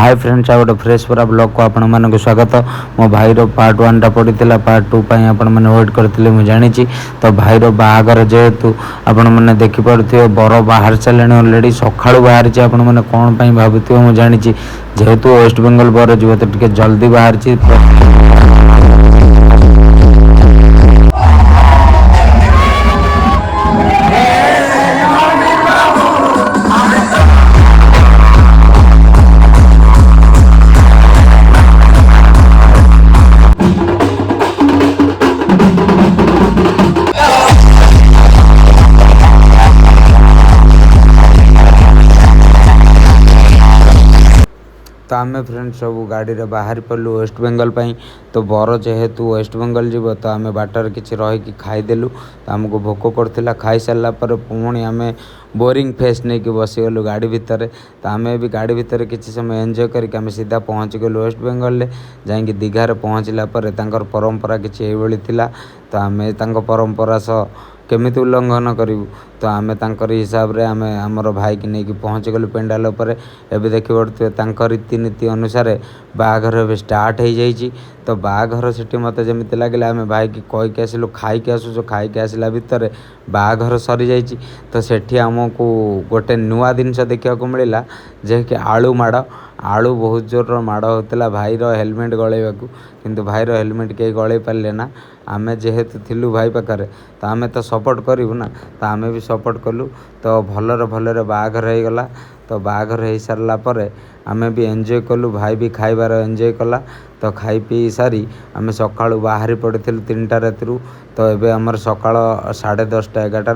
Hi friends आ गोटे fresh पूरा blog को आपण मानक स्वागत। मो भाईर पार्ट 1 टा पड़ता पार्ट 2 पर आपण मैंने वेट करते मुझे जानी। तो भाईर बाहागर जेहेतु आपण मैंने देखिपे बर बाहर सारे अलरेडी सका बाहर आपण मैंने कौन भावुवे मुझे जानी। जेहेतु वेस्ट बेंगल बर जीव तो टे जल्दी बाहर तो आम फ्रेंड्स सब गाड़ी रे बाहर पड़लु वेस्ट बेंगल पाई। तो बर जेहेतु वेस्ट बेंगल जीव तो आम बाटर किसी रहीकि खाईदेलु। तो आमको भोक करथिला खाई सारा पर पुणी आम बोरिंग फेस नहीं कि बसीगलु गाड़ी भितर। तो आम भी गाड़ी भितर किसी समय एंजॉय करके आम सीधा पहुँच गलु वेस्ट बेंगल जाकि दीघार पहुँचला परंपरा किसी एभली थिला। तो आम परंपरा सह केमिति उल्लंघन करूँ। तो आम हिसाब रे आम आमर भाई की नहीं पहुँच गलु पेंडाल उपर। एबे देखि पड़ुथिबे रीतिनीति अनुसार बाहाघर एबे स्टार्ट हो जाइए। तो बाहाघर सेठी मते जेमिति लागला आम भाई की कहीकि आसिलु खाईकि आसुचो खाईकि आसिला भितर बाहाघर सरी जाइए। तो सेठी आमको गोटे नुआ जिनिस देखा मिलला जे कि आलू माड़ आलू बहुत जोर माड़ होता भाईर हेलमेट गलैवाकू। किंतु भाईर हेलमेट कहीं गलै पारे ना। आमे जेहेतु थिलु भाई पाखरे तो आमे तो सपोर्ट करूँ ना। तो आमे भी सपोर्ट कलु। तो भलरे बाहाघर हो गला। तो बाहाघर हो सारा पर आमे भी एंजॉय कलु भाई भी खाइबार एंजॉय कला। तो खाई पी सारी आमे सकाळु बाहरी पड़िथिलु 3टा राति। तो एबे हमर सकाळ 10:30 11टा